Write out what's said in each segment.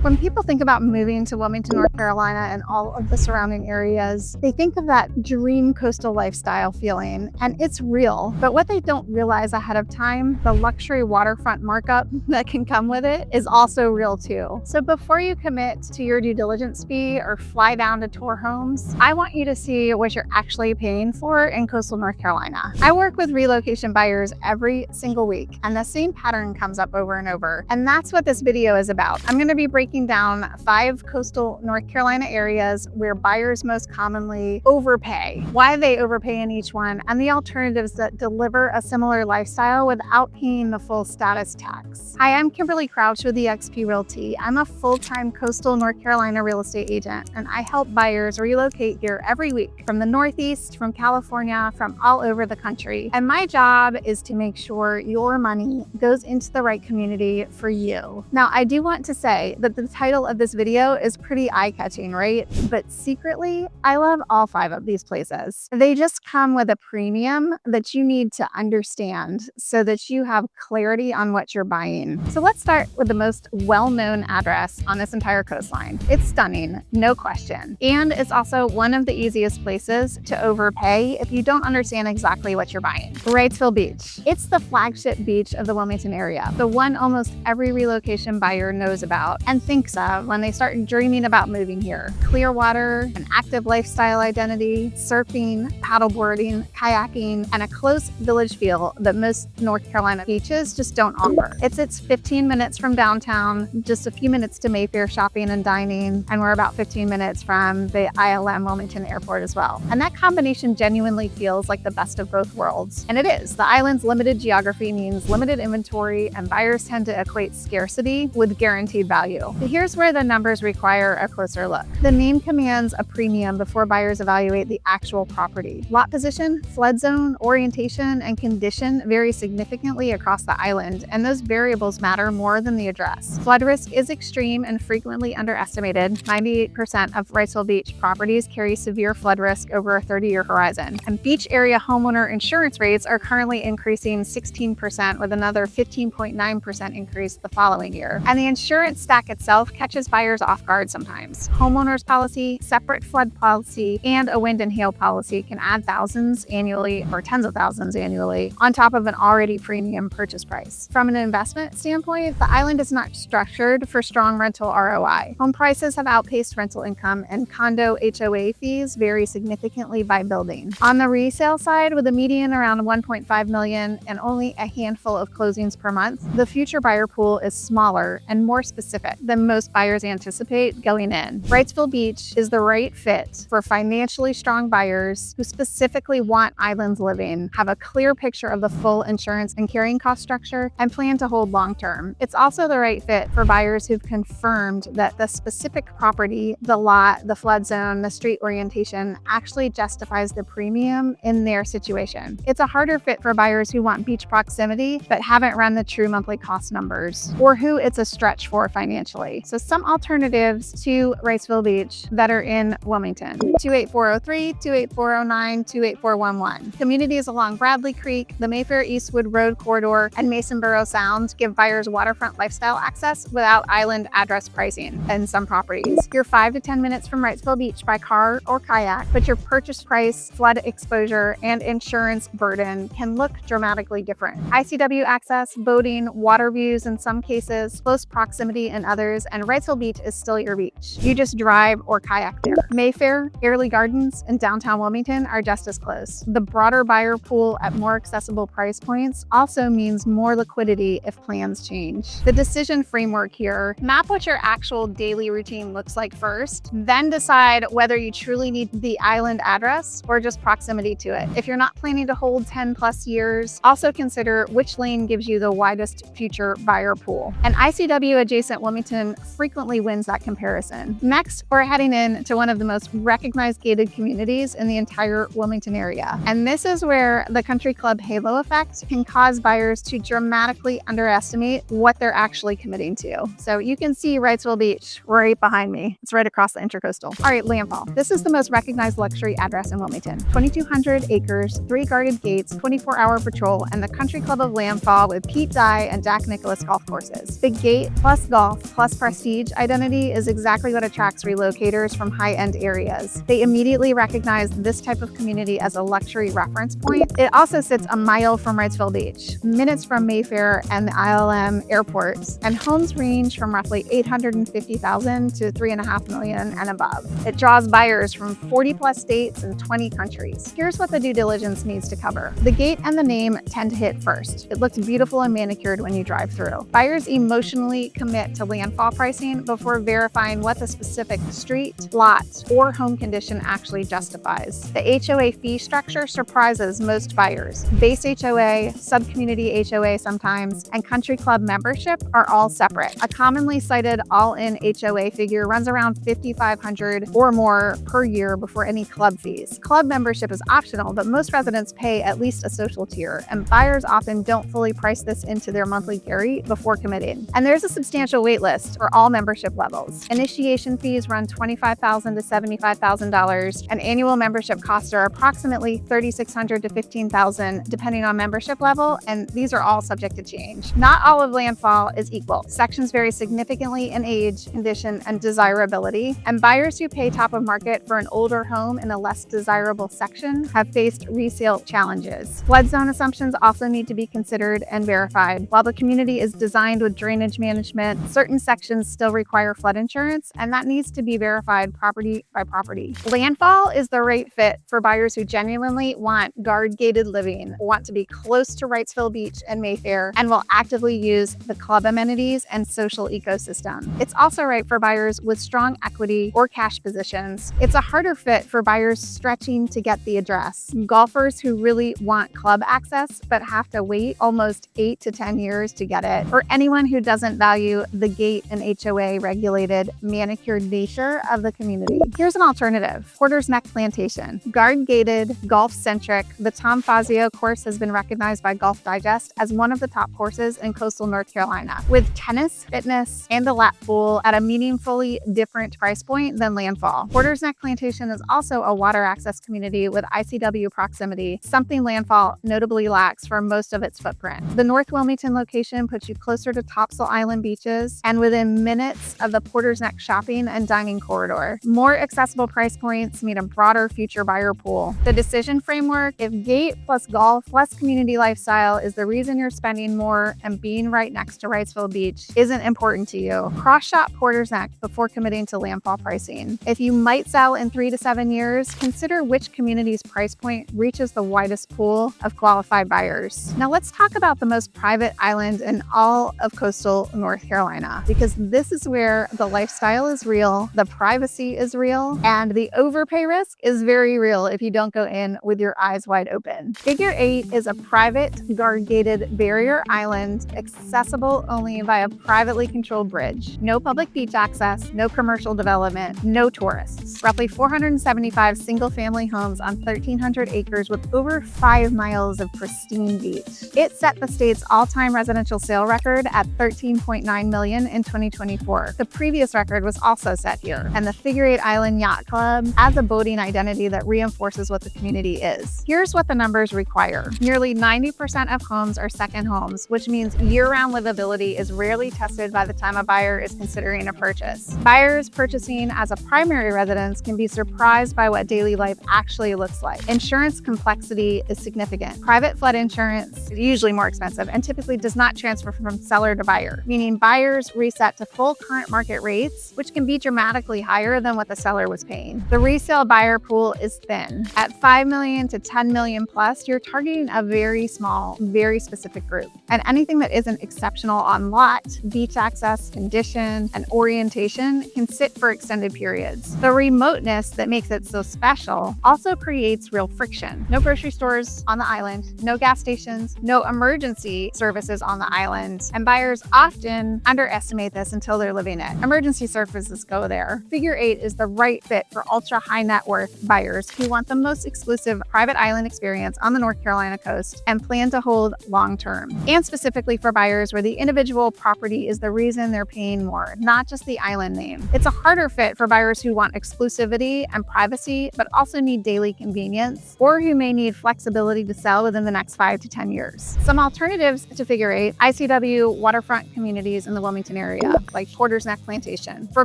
When people think about moving to Wilmington, North Carolina and all of the surrounding areas, they think of that dream coastal lifestyle feeling, and it's real. But what they don't realize ahead of time, the luxury waterfront markup that can come with it is also real too. So before you commit to your due diligence fee or fly down to tour homes, I want you to see what you're actually paying for in coastal North Carolina. I work with relocation buyers every single week, and the same pattern comes up over and over. And that's what this video is about. I'm going to be breaking down 5 coastal North Carolina areas where buyers most commonly overpay, why they overpay in each one, and the alternatives that deliver a similar lifestyle without paying the full status tax. Hi, I'm Kimberly Crouch with eXp Realty. I'm a full-time coastal North Carolina real estate agent, and I help buyers relocate here every week from the Northeast, from California, from all over the country. And my job is to make sure your money goes into the right community for you. Now, I do want to say that the title of this video is pretty eye-catching, right? But secretly, I love all 5 of these places. They just come with a premium that you need to understand so that you have clarity on what you're buying. So let's start with the most well-known address on this entire coastline. It's stunning, no question. And it's also one of the easiest places to overpay if you don't understand exactly what you're buying. Wrightsville Beach. It's the flagship beach of the Wilmington area, the one almost every relocation buyer knows about and thinks of when they start dreaming about moving here. Clear water, an active lifestyle identity, surfing, paddleboarding, kayaking, and a close village feel that most North Carolina beaches just don't offer. It's 15 minutes from downtown, just a few minutes to Mayfair shopping and dining, and we're about 15 minutes from the ILM Wilmington Airport as well. And that combination genuinely feels like the best of both worlds. And it is. The island's limited geography means limited inventory, and buyers tend to equate scarcity with guaranteed value. But here's where the numbers require a closer look. The name commands a premium before buyers evaluate the actual property. Lot position, flood zone, orientation, and condition vary significantly across the island, and those variables matter more than the address. Flood risk is extreme and frequently underestimated. 98% of Wrightsville Beach properties carry severe flood risk over a 30-year horizon. And beach area homeowner insurance rates are currently increasing 16% with another 15.9% increase the following year. And the insurance stack itself catches buyers off guard sometimes. Homeowners policy, separate flood policy, and a wind and hail policy can add thousands annually or tens of thousands annually on top of an already premium purchase price. From an investment standpoint, the island is not structured for strong rental ROI. Home prices have outpaced rental income, and condo HOA fees vary significantly by building. On the resale side, with a median around 1.5 million and only a handful of closings per month, the future buyer pool is smaller and more specific than most buyers anticipate going in. Wrightsville Beach is the right fit for financially strong buyers who specifically want island living, have a clear picture of the full insurance and carrying cost structure, and plan to hold long term. It's also the right fit for buyers who've confirmed that the specific property, the lot, the flood zone, the street orientation actually justifies the premium in their situation. It's a harder fit for buyers who want beach proximity but haven't run the true monthly cost numbers, or who it's a stretch for financially. So some alternatives to Wrightsville Beach that are in Wilmington: 28403, 28409, 28411. Communities along Bradley Creek, the Mayfair Eastwood Road Corridor, and Masonboro Sound give buyers waterfront lifestyle access without island address pricing in some properties. You're 5 to 10 minutes from Wrightsville Beach by car or kayak, but your purchase price, flood exposure, and insurance burden can look dramatically different. ICW access, boating, water views in some cases, close proximity in others, and Wrightsville Beach is still your beach. You just drive or kayak there. Mayfair, Airlie Gardens, and downtown Wilmington are just as close. The broader buyer pool at more accessible price points also means more liquidity if plans change. The decision framework here: map what your actual daily routine looks like first, then decide whether you truly need the island address or just proximity to it. If you're not planning to hold 10 plus years, also consider which lane gives you the widest future buyer pool. And ICW adjacent Wilmington frequently wins that comparison. Next, we're heading in to one of the most recognized gated communities in the entire Wilmington area. And this is where the country club halo effect can cause buyers to dramatically underestimate what they're actually committing to. So you can see Wrightsville Beach right behind me. It's right across the Intercoastal. All right, landfall. This is the most recognized luxury address in Wilmington. 2,200 acres, 3 guarded gates, 24-hour patrol, and the Country Club of Landfall with Pete Dye and Jack Nicklaus golf courses. The gate plus golf plus plus prestige identity is exactly what attracts relocators from high-end areas. They immediately recognize this type of community as a luxury reference point. It also sits a mile from Wrightsville Beach, minutes from Mayfair and the ILM airports, and homes range from roughly $850,000 to $3.5 million and above. It draws buyers from 40-plus states and 20 countries. Here's what the due diligence needs to cover. The gate and the name tend to hit first. It looks beautiful and manicured when you drive through. Buyers emotionally commit to landfall pricing before verifying what the specific street, lot, or home condition actually justifies. The HOA fee structure surprises most buyers. Base HOA, sub-community HOA sometimes, and country club membership are all separate. A commonly cited all-in HOA figure runs around $5,500 or more per year before any club fees. Club membership is optional, but most residents pay at least a social tier, and buyers often don't fully price this into their monthly carry before committing. And there's a substantial wait list for all membership levels. Initiation fees run $25,000 to $75,000, and annual membership costs are approximately $3,600 to $15,000 depending on membership level, and these are all subject to change. Not all of landfall is equal. Sections vary significantly in age, condition, and desirability, and buyers who pay top of market for an older home in a less desirable section have faced resale challenges. Flood zone assumptions also need to be considered and verified. While the community is designed with drainage management, certain sections still require flood insurance, and that needs to be verified property by property. Landfall is the right fit for buyers who genuinely want guard-gated living, want to be close to Wrightsville Beach and Mayfair, and will actively use the club amenities and social ecosystem. It's also right for buyers with strong equity or cash positions. It's a harder fit for buyers stretching to get the address. Golfers who really want club access but have to wait almost 8 to 10 years to get it, or anyone who doesn't value the gate and HOA regulated, manicured nature of the community. Here's an alternative: Porter's Neck Plantation. Guard-gated, golf-centric, the Tom Fazio course has been recognized by Golf Digest as one of the top courses in coastal North Carolina, with tennis, fitness, and a lap pool at a meaningfully different price point than Landfall. Porter's Neck Plantation is also a water access community with ICW proximity, something Landfall notably lacks for most of its footprint. The North Wilmington location puts you closer to Topsail Island beaches and within minutes of the Porter's Neck shopping and dining corridor. More accessible price points mean a broader future buyer pool. The decision framework: if gate plus golf plus community lifestyle is the reason you're spending more and being right next to Wrightsville Beach isn't important to you, cross-shop Porter's Neck before committing to landfall pricing. If you might sell in 3 to 7 years, consider which community's price point reaches the widest pool of qualified buyers. Now let's talk about the most private island in all of coastal North Carolina, because this is where the lifestyle is real, the privacy is real, and the overpay risk is very real if you don't go in with your eyes wide open. Figure 8 is a private, guard-gated barrier island accessible only by a privately controlled bridge. No public beach access, no commercial development, no tourists. Roughly 475 single-family homes on 1,300 acres with over 5 miles of pristine beach. It set the state's all-time residential sale record at $13.9 million in 2024. The previous record was also set here, and the Figure 8 Island Yacht Club adds a boating identity that reinforces what the community is. Here's what the numbers require. Nearly 90% of homes are second homes, which means year-round livability is rarely tested by the time a buyer is considering a purchase. Buyers purchasing as a primary residence can be surprised by what daily life actually looks like. Insurance complexity is significant. Private flood insurance is usually more expensive and typically does not transfer from seller to buyer, meaning buyers reset to full current market rates, which can be dramatically higher than what the seller was paying. The resale buyer pool is thin. At $5 million to $10 million plus, you're targeting a very small, very specific group. And anything that isn't exceptional on lot, beach access, condition, and orientation can sit for extended periods. The remoteness that makes it so special also creates real friction. No grocery stores on the island, no gas stations, no emergency services on the island, and buyers often underestimate this until they're living it. Emergency services go there. Figure 8 is the right fit for ultra high net worth buyers who want the most exclusive private island experience on the North Carolina coast and plan to hold long term. And specifically for buyers where the individual property is the reason they're paying more, not just the island name. It's a harder fit for buyers who want exclusivity and privacy, but also need daily convenience, or who may need flexibility to sell within the next 5 to 10 years. Some alternatives to Figure 8: ICW waterfront communities in the Wilmington area. area, like Porter's Neck Plantation. For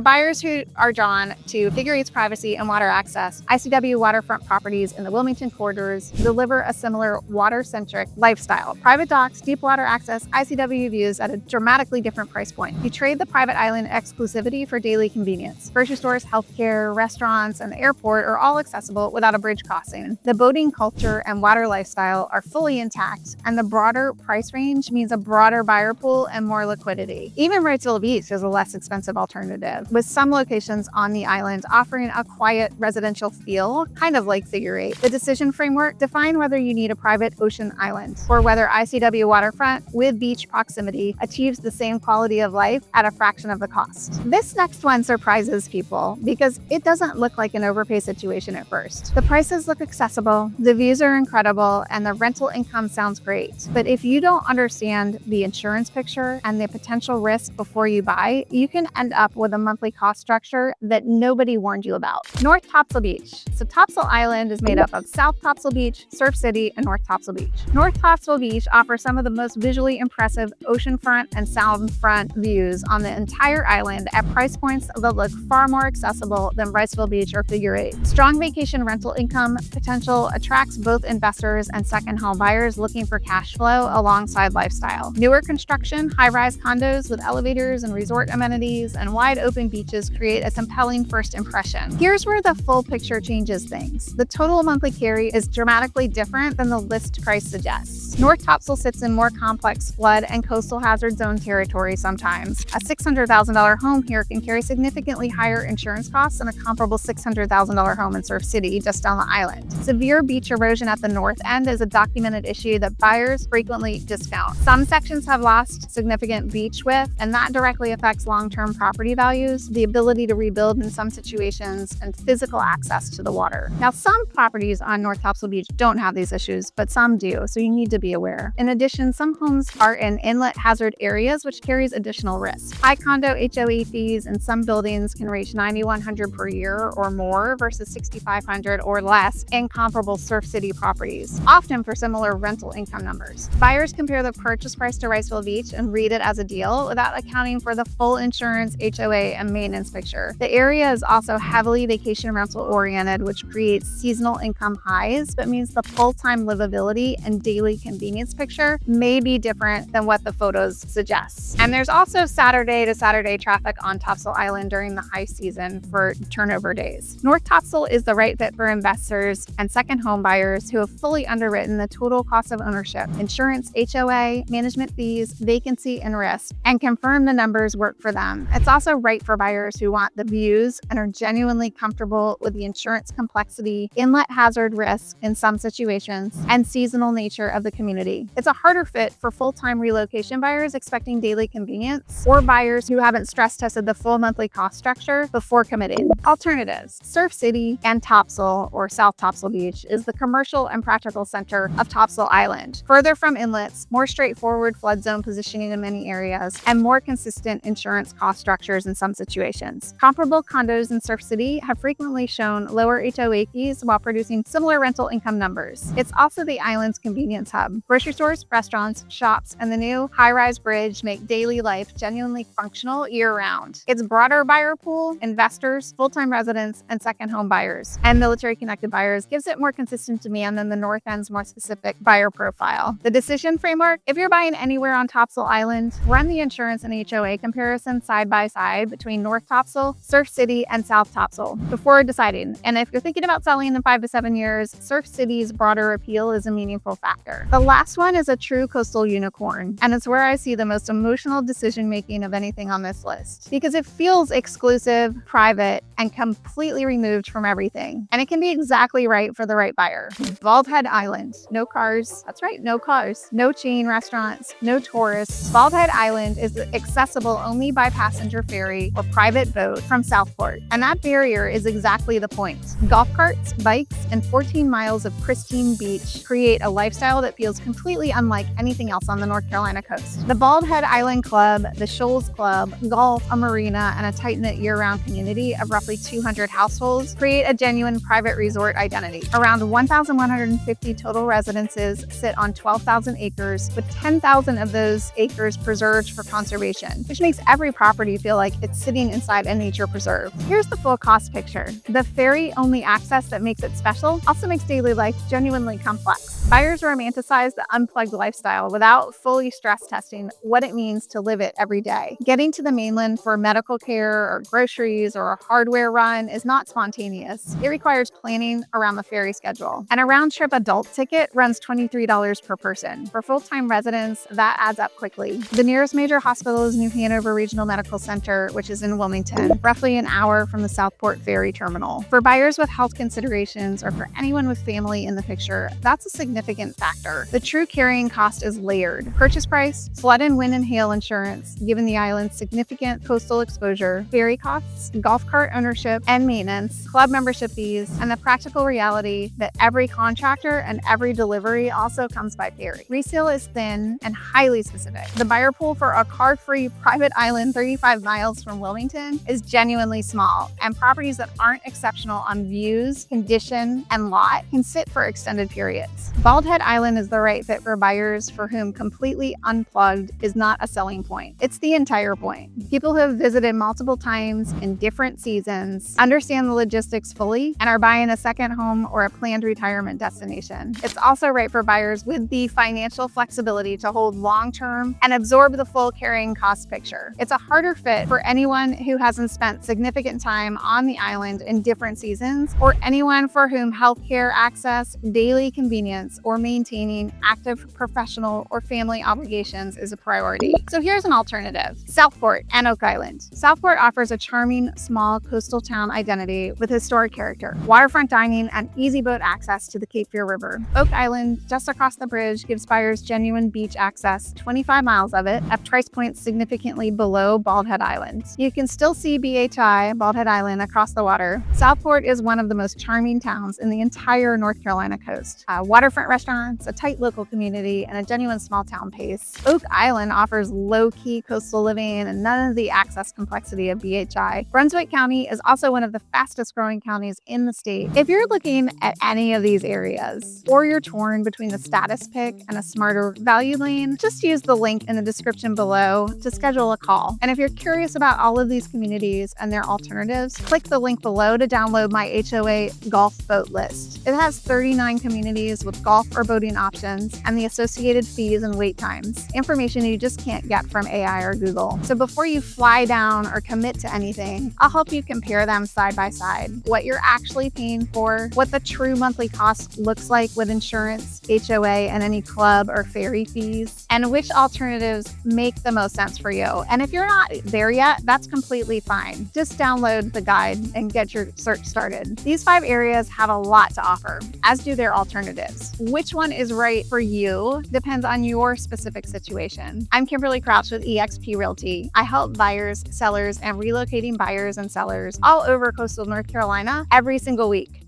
buyers who are drawn to figure eight's privacy and water access, ICW waterfront properties in the Wilmington corridors deliver a similar water-centric lifestyle. Private docks, deep water access, ICW views at a dramatically different price point. You trade the private island exclusivity for daily convenience. Grocery stores, healthcare, restaurants, and the airport are all accessible without a bridge crossing. The boating culture and water lifestyle are fully intact, and the broader price range means a broader buyer pool and more liquidity. Even Wrightsville Beach is a less expensive alternative, with some locations on the island offering a quiet residential feel, kind of like figure eight. The decision framework: define whether you need a private ocean island or whether ICW waterfront with beach proximity achieves the same quality of life at a fraction of the cost. This next one surprises people because it doesn't look like an overpay situation at first. The prices look accessible, the views are incredible, and the rental income sounds great. But if you don't understand the insurance picture and the potential risk before you buy, you can end up with a monthly cost structure that nobody warned you about. North Topsail Beach. So Topsail Island is made up of South Topsail Beach, Surf City, and North Topsail Beach. North Topsail Beach offers some of the most visually impressive oceanfront and soundfront views on the entire island at price points that look far more accessible than Wrightsville Beach or Figure Eight. Strong vacation rental income potential attracts both investors and second home buyers looking for cash flow alongside lifestyle. Newer construction, high-rise condos with elevators and resort amenities and wide open beaches create a compelling first impression. Here's where the full picture changes things. The total monthly carry is dramatically different than the list price suggests. North Topsail sits in more complex flood and coastal hazard zone territory sometimes. A $600,000 home here can carry significantly higher insurance costs than a comparable $600,000 home in Surf City just down the island. Severe beach erosion at the north end is a documented issue that buyers frequently discount. Some sections have lost significant beach width, and that directly affects long-term property values, the ability to rebuild in some situations, and physical access to the water. Now, some properties on North Topsail Beach don't have these issues, but some do, so you need to be aware. In addition, some homes are in inlet hazard areas, which carries additional risk. High condo HOA fees in some buildings can reach $9,100 per year or more versus $6,500 or less in comparable Surf City properties, often for similar rental income numbers. Buyers compare the purchase price to Wrightsville Beach and read it as a deal without accounting for the full insurance, HOA, and maintenance picture. The area is also heavily vacation rental oriented, which creates seasonal income highs, but means the full-time livability and daily convenience picture may be different than what the photos suggest. And there's also Saturday to Saturday traffic on Topsail Island during the high season for turnover days. North Topsail is the right fit for investors and second home buyers who have fully underwritten the total cost of ownership, insurance, HOA, management fees, vacancy, and risk, and confirm the numbers work for them. It's also right for buyers who want the views and are genuinely comfortable with the insurance complexity, inlet hazard risk in some situations, and seasonal nature of the community. It's a harder fit for full-time relocation buyers expecting daily convenience or buyers who haven't stress tested the full monthly cost structure before committing. Alternatives: Surf City and Topsail, or South Topsail Beach, is the commercial and practical center of Topsail Island. Further from inlets, more straightforward flood zone positioning in many areas, and more consistent insurance cost structures in some situations. Comparable condos in Surf City have frequently shown lower HOA fees while producing similar rental income numbers. It's also the island's convenience hub. Grocery stores, restaurants, shops, and the new high-rise bridge make daily life genuinely functional year-round. Its broader buyer pool, investors, full-time residents, and second home buyers, and military-connected buyers gives it more consistent demand than the North End's more specific buyer profile. The decision framework: if you're buying anywhere on Topsail Island, run the insurance and HOA comparison side by side between North Topsail, Surf City, and South Topsail before deciding. And if you're thinking about selling in 5 to 7 years, Surf City's broader appeal is a meaningful factor. The last one is a true coastal unicorn, and it's where I see the most emotional decision-making of anything on this list, because it feels exclusive, private, and completely removed from everything. And it can be exactly right for the right buyer. Bald Head Island. No cars. That's right, no cars. No chain restaurants. No tourists. Bald Head Island is accessible only by passenger ferry or private boat from Southport. And that barrier is exactly the point. Golf carts, bikes, and 14 miles of pristine beach create a lifestyle that feels completely unlike anything else on the North Carolina coast. The Bald Head Island Club, the Shoals Club, golf, a marina, and a tight-knit year-round community of roughly 200 households create a genuine private resort identity. Around 1,150 total residences sit on 12,000 acres, with 10,000 of those acres preserved for conservation. which makes every property feel like it's sitting inside a nature preserve. Here's the full cost picture. The ferry-only access that makes it special also makes daily life genuinely complex. Buyers romanticize the unplugged lifestyle without fully stress testing what it means to live it every day. Getting to the mainland for medical care or groceries or a hardware run is not spontaneous. It requires planning around the ferry schedule. And a round-trip adult ticket runs $23 per person. For full-time residents, that adds up quickly. The nearest major hospital is New Hanover Regional Medical Center, which is in Wilmington, roughly an hour from the Southport Ferry Terminal. For buyers with health considerations or for anyone with family in the picture, that's a significant factor. The true carrying cost is layered. Purchase price, flood and wind and hail insurance, given the island's significant coastal exposure, ferry costs, golf cart ownership and maintenance, club membership fees, and the practical reality that every contractor and every delivery also comes by ferry. Resale is thin and highly specific. The buyer pool for a car-free private island 35 miles from Wilmington is genuinely small, and properties that aren't exceptional on views, condition, and lot can sit for extended periods. Bald Head Island is the right fit for buyers for whom completely unplugged is not a selling point. It's the entire point. People who have visited multiple times in different seasons, understand the logistics fully, and are buying a second home or a planned retirement destination. It's also right for buyers with the financial flexibility to hold long-term and absorb the full carrying cost picture. It's a harder fit for anyone who hasn't spent significant time on the island in different seasons, or anyone for whom healthcare access, daily convenience, or maintaining active professional or family obligations is a priority. So here's an alternative: Southport and Oak Island. Southport offers a charming, small coastal town identity with historic character, waterfront dining, and easy boat access to the Cape Fear River. Oak Island, just across the bridge, gives buyers genuine beach access, 25 miles of it, at price points significantly below Bald Head Island. You can still see BHI, Bald Head Island, across the water. Southport is one of the most charming towns in the entire North Carolina coast. Waterfront restaurants, a tight local community, and a genuine small town pace. Oak Island offers low-key coastal living and none of the access complexity of BHI. Brunswick County is also one of the fastest growing counties in the state. If you're looking at any of these areas, or you're torn between the status pick and a smarter value lane, just use the link in the description below to schedule a call. And if you're curious about all of these communities and their alternatives, click the link below to download my HOA golf boat list. It has 39 communities with golf or boating options and the associated fees and wait times, information you just can't get from AI or Google. So before you fly down or commit to anything, I'll help you compare them side by side, what you're actually paying for, what the true monthly cost looks like with insurance, HOA, and any club or ferry fees, and which alternatives make the most sense for you. And if you're not there yet, that's completely fine. Just download the guide and get your search started. These 5 areas have a lot to offer, as do their alternatives. Which one is right for you depends on your specific situation. I'm Kimberly Crouch with eXp Realty. I help buyers, sellers, and relocating buyers and sellers all over coastal North Carolina every single week.